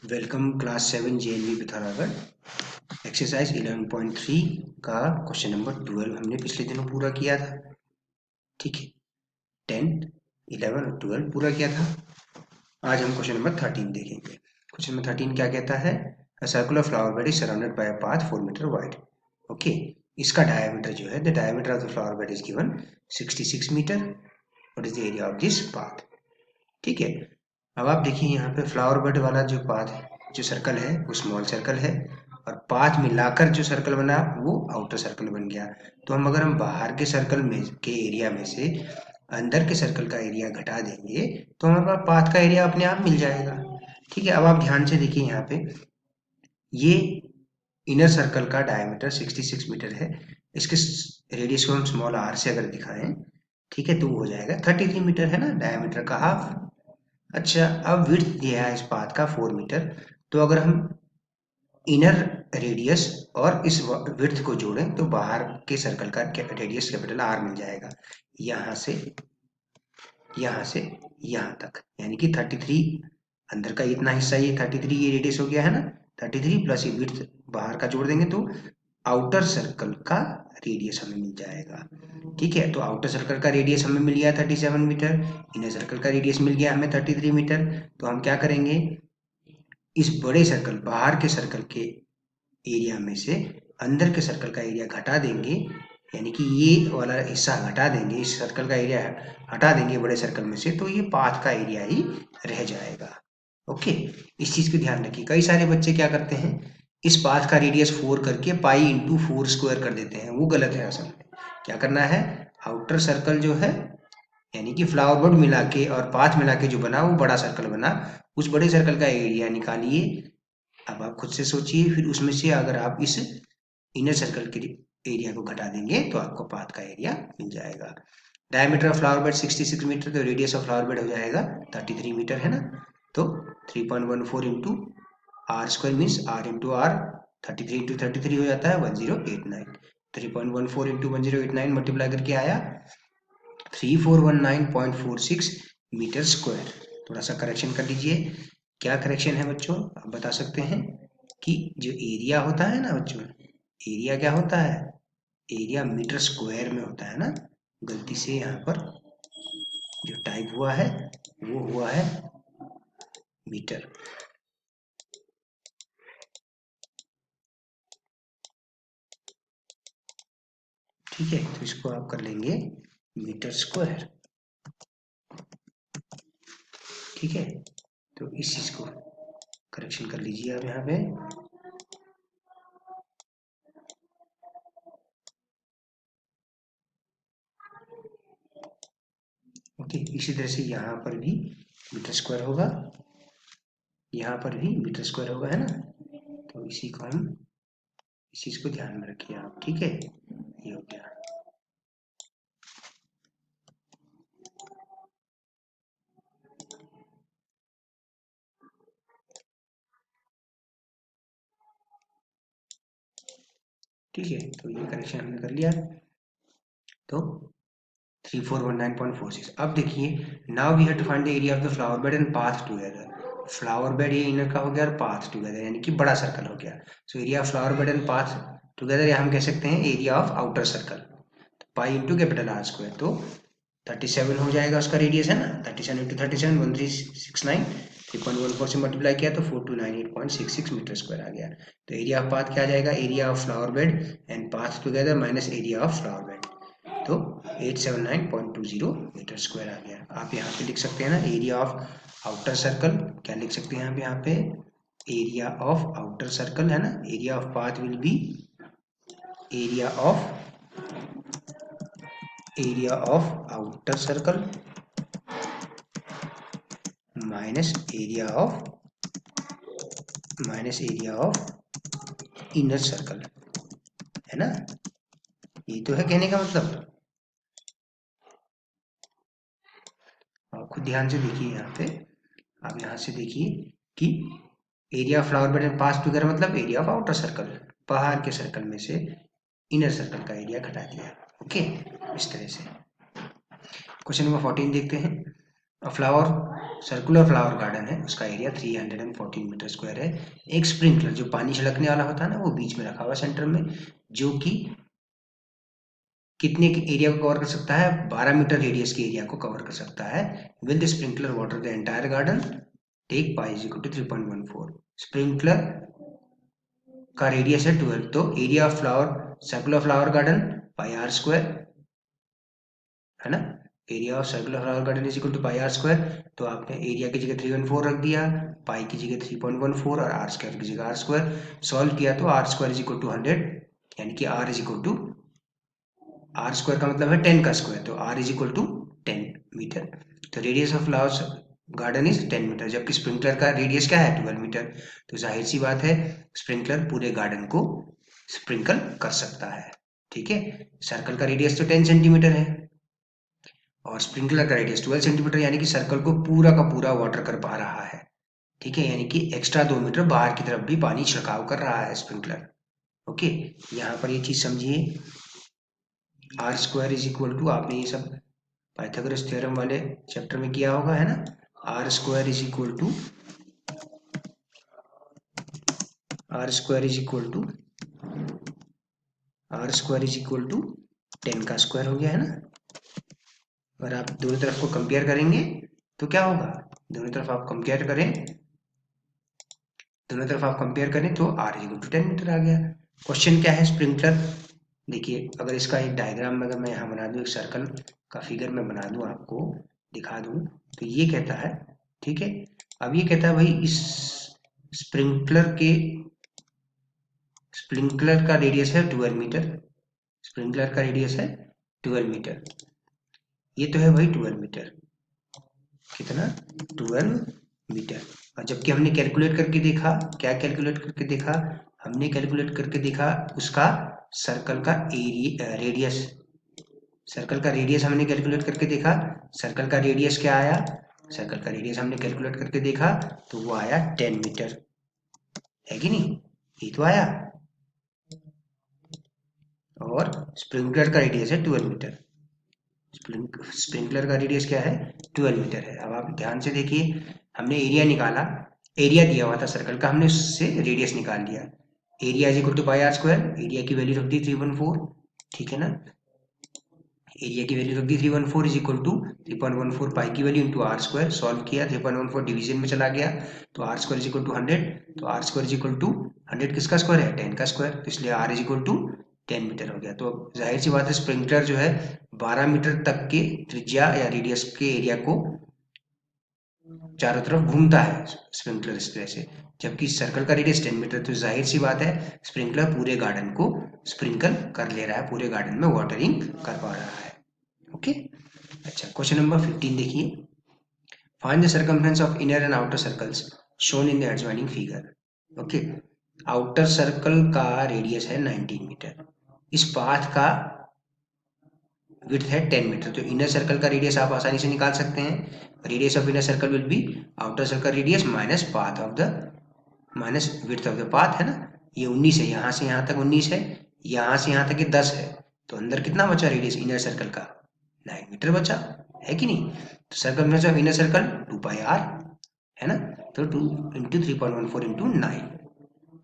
Welcome class 7 JNV Pithoragarh. Exercise 11.3 का question number 12 हमने पिछले दिनों पूरा किया था। ठीक है, 10, 11 और 12 पूरा किया था। आज हम क्वेश्चन नंबर 13 देखेंगे। क्वेश्चन नंबर 13 क्या कहता है? A circular flower bed is surrounded by a path 4 metre wide. Okay, इसका डायमीटर जो है, the diameter of the flower bed is given 66 metre. What is the area of this path? ठीक है, अब आप देखिए यहाँ पे फ्लावर बेड वाला जो पाथ है, जो सर्कल है वो स्मॉल सर्कल है, और पाथ मिलाकर जो सर्कल बना वो आउटर सर्कल बन गया। तो अगर हम बाहर के सर्कल में के एरिया में से अंदर के सर्कल का एरिया घटा देंगे तो हमारे पास पाथ का एरिया अपने आप मिल जाएगा। ठीक है, अब आप ध्यान से देखिए यहाँ पे, ये इनर सर्कल का डायमीटर 66 मीटर है। इसके रेडियस को हम स्मॉल आर से अगर दिखाएं, ठीक है, तो वो हो जाएगा 33 मीटर, है ना, डायमीटर का हाफ। अच्छा, अब विड्थ दिया है इस पाथ का 4 मीटर। तो अगर हम इनर रेडियस और इस विड्थ को जोड़ें तो बाहर के सर्कल का रेडियस कैपिटल आर मिल जाएगा। यहाँ से यहाँ तक, यानी कि 33, अंदर का इतना हिस्सा, ये 33 ये रेडियस हो गया है ना, 33 प्लस ये विड्थ बाहर का जोड़ देंगे तो आउटर सर्कल का रेडियस हमें मिल जाएगा। ठीक है, तो आउटर सर्कल का रेडियस हमें मिल गया 37 मीटर, इनर सर्कल का रेडियस मिल गया हमें 33 मीटर। तो हम क्या करेंगे, इस बड़े सर्कल, बाहर के सर्कल के एरिया में से अंदर के सर्कल का एरिया घटा देंगे, यानी कि ये वाला हिस्सा घटा देंगे, इस सर्कल का एरिया हटा देंगे बड़े सर्कल में से, तो ये पाथ का एरिया ही रह जाएगा। ओके, इस चीज को ध्यान रखिए। कई सारे बच्चे क्या करते हैं, इस पाथ का रेडियस 4 करके पाई इंटू 4 स्क्वायर कर देते हैं, वो गलत है। असल में क्या करना है, आउटर सर्कल जो है, यानी कि फ्लावर बोर्ड मिला के और पाथ मिला के जो बना वो बड़ा सर्कल बना, उस बड़े सर्कल का एरिया निकालिए। अब आप खुद से सोचिए, फिर उसमें से अगर आप इस इनर सर्कल के एरिया को घटा देंगे तो आपको पाथ का एरिया मिल जाएगा। Diameter of flower bed 66 metre, तो रेडियस ऑफ फ्लावर बेड हो जाएगा 33 मीटर, है ना। तो 3.14 into R square means R into R, 33 into 33 हो जाता है 1089। 3.14 इंटू 1089 मल्टीप्लाई करके आया 3419.46 मीटर स्क्वायर। थोड़ा सा करेक्शन कर लीजिए, क्या करेक्शन है बच्चों, आप बता सकते हैं कि जो एरिया होता है ना बच्चों, एरिया क्या होता है, एरिया मीटर स्क्वायर में होता है ना। गलती से यहाँ पर जो टाइप हुआ है वो हुआ है मीटर। ठीक है, तो इसको आप कर लेंगे मीटर स्क्वायर। ठीक है, तो इस चीज को करेक्शन कर लीजिए आप यहाँ पे। ओके, इसी तरह से यहाँ पर भी मीटर स्क्वायर होगा, यहाँ पर भी मीटर स्क्वायर होगा, है ना। तो इसी को हम, इस चीज को ध्यान में रखिए आप। ठीक है, ये हो गया। ठीक है, तो ये करेक्शन हमने कर लिया। तो 3419.46। अब देखिए, now we have to find the area of the flower bed and path together. Flower bed ये इनर का हो गया और पाथ टुगेदर यानी कि बड़ा सर्कल हो गया। So area of flower bed and path together, या हम कह सकते हैं area of outer circle, pi into capital R square. तो 37 हो जाएगा उसका रेडियस, है ना। 37 इंटू 37 1369, 3.14 से मल्टीप्लाई किया तो 4298.66 मीटर स्क्वायर आ गया। तो एरिया ऑफ पाथ क्या आ जाएगा, area of flower bed and path together minus area of flower bed, तो 879.20 मीटर स्क्वायर आ गया। आप यहाँ पे लिख सकते हैं ना एरिया ऑफ आउटर सर्कल, क्या लिख सकते हैं आप यहाँ पे, एरिया ऑफ आउटर सर्कल, है ना। Area of path will be area of outer circle minus area of inner circle, है ना। ये तो है कहने का मतलब। आप खुद ध्यान से देखिए यहाँ पे, आप यहाँ से देखिए कि area of flower bed and pass together मतलब एरिया ऑफ आउटर सर्कल, बाहर के सर्कल में से इनर सर्कल का एरिया घटा दिया। ओके, इस तरह से। क्वेश्चन नंबर 14 देखते हैं। फ्लावर सर्कुलर फ्लावर गार्डन है, उसका एरिया 314 मीटर स्क्वायर है। एक स्प्रिंकलर जो पानी छिड़कने वाला होता है ना, वो बीच में रखा हुआ सेंटर में, जो कि कितने एरिया को कवर कर सकता है, 12 मीटर रेडियस के एरिया को कवर कर सकता है। Will the sprinkler water the entire garden, take pi is equal to 3.14। Sprinkler का रेडियस है 12, तो area of flower circular flower garden pi R square है ना, area of circular flower garden is equal to pi R square. तो आपने area की जगह 314 रख दिया, पाई की जगह 3.14 और आर स्क्वायर की जगह आर स्क्वायर। सॉल्व किया तो are square is equal to 100, यानी कि r is equal to, are square का मतलब है 10 का स्क्वायर, तो r is equal to 10 metre. तो radius of flowers garden is 10 metre, जबकि स्प्रिंकलर का रेडियस क्या है, 12 मीटर। तो जाहिर सी बात है स्प्रिंकलर पूरे गार्डन को स्प्रिंकल कर सकता है। ठीक है, सर्कल का रेडियस तो 10 सेंटीमीटर है और स्प्रिंकलर का रेडियस 12 सेंटीमीटर, यानी कि सर्कल को पूरा का पूरा वाटर कर पा रहा है। ठीक है, यानी कि एक्स्ट्रा 2 मीटर बाहर की तरफ भी पानी छिड़काव कर रहा है स्प्रिंकलर। ओके, यहाँ पर ये चीज समझिए, R square is equal to, आपने ये सब पाइथागोरस थ्योरम वाले चैप्टर में किया होगा है ना, R square is equal to, are square is equal to, are square is equal to 10 का स्क्वायर हो गया है ना। अगर आप दोनों तरफ को कंपेयर करेंगे तो क्या होगा, दोनों तरफ आप कंपेयर करें, दोनों तरफ आप कंपेयर करें तो आर इक्वल टू 10 मीटर आ गया। क्वेश्चन क्या है, स्प्रिंकलर। देखिए अगर इसका एक डायग्राम अगर मैं यहाँ बना दूँ, एक सर्कल का फिगर मैं बना दूँ, आपको दिखा दूँ, तो ये कहता है, ठीक है, अब ये कहता है भाई इस स्प्रिंकलर के, स्प्रिंकलर का रेडियस है 12 मीटर, स्प्रिंकलर का रेडियस है 12 मीटर, ये तो है भाई 12 मीटर, कितना, 12 मीटर। और जबकि हमने कैलकुलेट करके देखा, क्या कैलकुलेट करके देखा, हमने कैलकुलेट करके देखा उसका सर्कल का एरिया, रेडियस, सर्कल का रेडियस हमने कैलकुलेट करके देखा, सर्कल का रेडियस क्या आया, सर्कल का रेडियस हमने कैलकुलेट करके देखा तो वो आया 10 मीटर, है कि नहीं, ये तो आया। और स्प्रिंकलर का रेडियस है 12 मीटर, स्प्रिंकलर का रेडियस क्या है, 12 मीटर है। अब आप ध्यान से देखिए, हमने एरिया निकाला, एरिया दिया हुआ था सर्कल का, हमने उससे रेडियस निकाल लिया, area is equal to pi R square, area की वैल्यू रख दी 314, ठीक है ना, एरिया की वैल्यू रख दी 314 इज इक्वल टू 3.14 पाई की value into R square, solve किया 3.14 डिवीजन में चला गया तो are square is equal to 100, तो are square is equal to 100 किसका स्क्वायर है, 10 का स्क्वायर, तो इसलिए R is equal to 10 metre हो गया। तो जाहिर सी बात है स्प्रिंकलर जो है 12 मीटर तक के त्रिज्या या रेडियस के एरिया को चारों तरफ घूमता है स्प्रिंकलर इस तरह से, जबकि सर्कल का रेडियस 10 मीटर, तो जाहिर सी बात है स्प्रिंकलर पूरे गार्डन को स्प्रिंकल कर ले रहा है, पूरे गार्डन में वाटरिंग कर पा रहा है। ओके, अच्छा क्वेश्चन नंबर 15 देखिए, find the circumference of inner and outer circles shown in the adjoining figure. Okay, outer circle का रेडियस है 19 मीटर, इस पाथ का विड्थ है 10 मीटर, तो इनर सर्कल का रेडियस आप आसानी से निकाल सकते हैं, radius of inner circle will be outer circle radius minus path of the, minus width of the path है ना, ये 19 है, यहाँ से यहाँ तक 19 है, यहाँ से यहाँ तक ये 10 है, तो अंदर कितना बचा रेडियस इनर सर्कल का, 9 मीटर बचा, है कि नहीं। तो circumference of inner circle 2 pi R है ना, तो 2 इंटू 3.14 इंटू 9,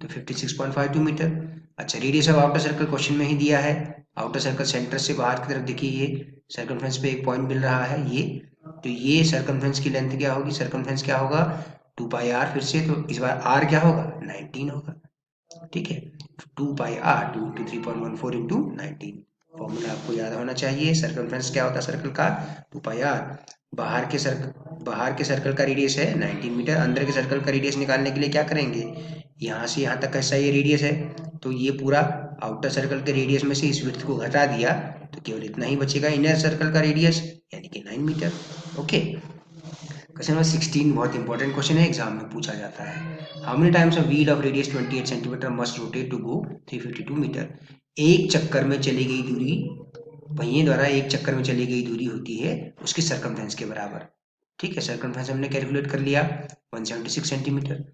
तो 56.52 मीटर। अच्छा radius of outer circle question में ही दिया है, आउटर सर्कल सेंटर से बाहर की तरफ देखिए, ये सर्कमफ्रेंस पे एक पॉइंट मिल रहा है ये, तो ये सर्कमफ्रेंस की लेंथ क्या होगी, सर्कमफ्रेंस क्या होगा 2 पाई आर, फिर से तो इस बार आर क्या होगा 19 होगा, ठीक है, 2 pi are 2 into 3.14 into 19, formula आपको याद होना चाहिए, सर्कमफ्रेंस क्या होता है सर्कल का 2 पाई आर, बाहर के सर्कल का रेडियस है 19 मीटर, अंदर के सर्कल का रेडियस निकालने के लिए क्या करेंगे, यहाँ से यहाँ तक कैसा ये रेडियस है, तो ये पूरा आउटर सर्कल के रेडियस में से इस विड्थ को घटा दिया तो केवल इतना ही बचेगा इनर सर्कल का रेडियस, यानी कि 9 मीटर। ओके, क्वेश्चन नंबर 16 बहुत इंपॉर्टेंट क्वेश्चन है, एग्जाम में पूछा जाता है, how many times a wheel of radius 28 centimetre must rotate to go 352 metre, एक चक्कर में चली गई दूरी, पहिए द्वारा एक चक्कर में चली गई दूरी होती है उसकी सर्कमफ्रेंस के बराबर, ठीक है, सर्कमफ्रेंस हमने कैलकुलेट कर लिया 176 centimetre,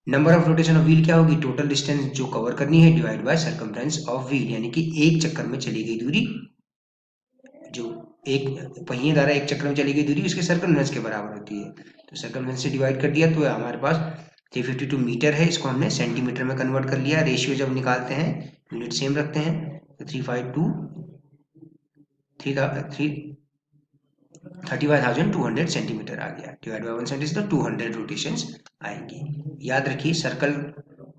number of rotation of wheel क्या होगी, टोटल डिस्टेंस जो कवर करनी है divide by circumference of wheel, यानी कि एक चक्कर में चली गई दूरी जो एक पहिए द्वारा एक चक्कर में चली गई दूरी उसके सर्कमफ्रेंस के बराबर होती है। तो सर्कमफ्रेंस से डिवाइड कर दिया तो हमारे पास 352 मीटर है, इसको हमने सेंटीमीटर में कन्वर्ट कर लिया। रेशियो जब निकालते हैं यूनिट सेम रखते हैं, तो 35,200 सेंटीमीटर आ गया। डिवाइड बाय 1 तो 200 रोटेशंस आएंगी। याद रखिए सर्कल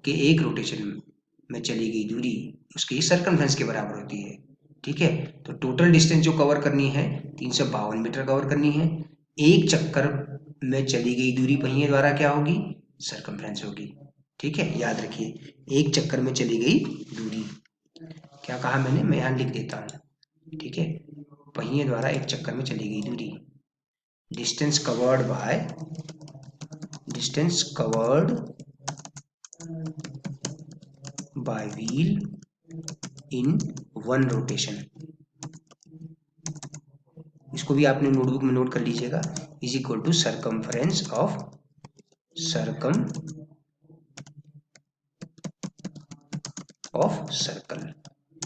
के एक रोटेशन में चली गई दूरी उसकी सर्कमफ्रेंस के बराबर होती है। ठीक है, तो टोटल डिस्टेंस जो कवर करनी है 352 मीटर कवर करनी है। एक चक्कर में चली गई दूरी पहिए द्वारा क्या होगी, सर्कमफ्रेंस होगी। ठीक है, याद रखिए एक चक्कर में चली गई दूरी, क्या कहा मैंने, मैं यहाँ लिख देता हूँ। ठीक है, पहिए द्वारा एक चक्कर में चली गई दूरी, distance covered by wheel in one rotation. इसको भी आपने नोटबुक में नोट कर लीजिएगा, is equal to circumference of circle.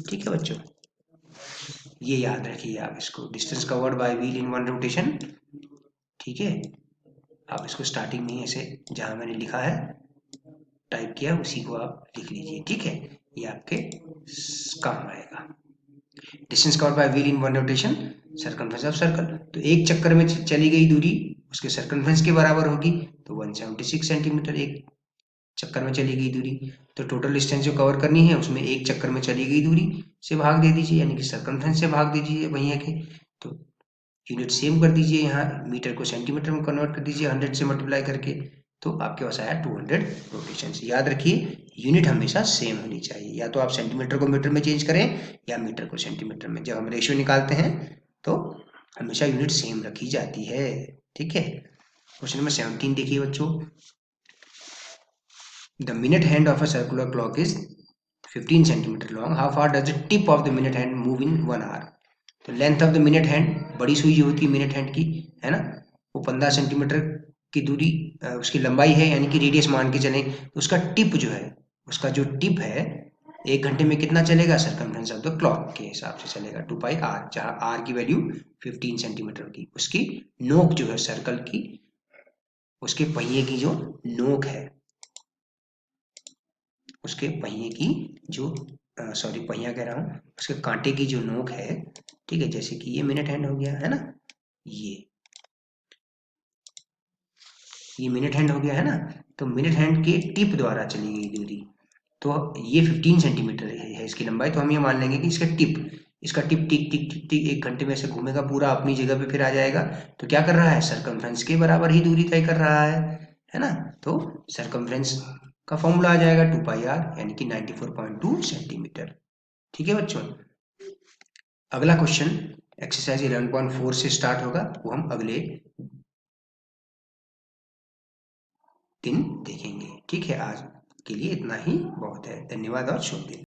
ठीक है बच्चों, ये याद रखिए आप इसको, distance covered by wheel in one rotation. ठीक है, आप इसको स्टार्टिंग में ऐसे जहां मैंने लिखा है टाइप किया उसी को आप लिख लीजिए। ठीक है, ये आपके काम आएगा। Distance covered by wheel in one rotation, circumference of circle. तो एक चक्कर में चली गई दूरी उसके सर्कमफ्रेंस के बराबर होगी, तो 176 सेंटीमीटर एक चक्कर में चली गई दूरी। तो टोटल डिस्टेंस जो कवर करनी है उसमें एक चक्कर में चली गई दूरी से भाग दे दीजिए, यानी कि सर्कमफ्रेंस से भाग दीजिए भैया के। तो यूनिट सेम कर दीजिए, यहाँ मीटर को सेंटीमीटर में कन्वर्ट कर दीजिए 100 से मल्टीप्लाई करके, तो आपके पास आया 200 रोटेशन। याद रखिए यूनिट हमेशा सेम होनी चाहिए, या तो आप सेंटीमीटर को मीटर में चेंज करें या मीटर को सेंटीमीटर में। जब हम रेशियो निकालते हैं तो हमेशा यूनिट सेम रखी जाती है। ठीक है, क्वेश्चन नंबर 17 देखिए बच्चों, the minute hand of a circular clock is 15 centimetre long, how far does the tip of the minute hand move in 1 hour. तो length of the minute hand, बड़ी सुई जो होती है मिनट हैंड की, है ना, वो 15 सेंटीमीटर की दूरी उसकी लंबाई है, यानी कि रेडियस मान के चलें। तो उसका टिप जो है, उसका जो टिप है एक घंटे में कितना चलेगा, सर्कमफ्रेंस ऑफ द क्लॉक के हिसाब से चलेगा 2 पाई आर, जहाँ आर की वैल्यू 15 सेंटीमीटर की। उसकी नोक जो है सर्कल की, उसके पहिए की जो नोक है, उसके पहिए की जो सॉरी पहिया कह रहा हूँ, उसके कांटे की जो नोक है, ठीक है, जैसे कि ये मिनट हैंड हो गया है ना, ये मिनट हैंड हो गया है ना, तो मिनट हैंड के टिप द्वारा चली गई दूरी, तो ये 15 सेंटीमीटर है इसकी लंबाई। तो हम ये मान लेंगे कि इसका टिप टिक टिक टिक टिक 1 घंटे में से घूमेगा पूरा, अपनी जगह पे फिर आ जाएगा। तो क्या कर रहा है, सर्कमफ्रेंस के बराबर ही दूरी तय कर रहा है ना। तो सर्कमफ्रेंस का फॉर्मूला आ जाएगा 2 पाई आर, यानी कि 94.2 सेंटीमीटर। ठीक है बच्चों, अगला क्वेश्चन एक्सरसाइज 11.4 से स्टार्ट होगा, वो हम अगले दिन देखेंगे। ठीक है, आज के लिए इतना ही बहुत है। धन्यवाद और शुभ दिन।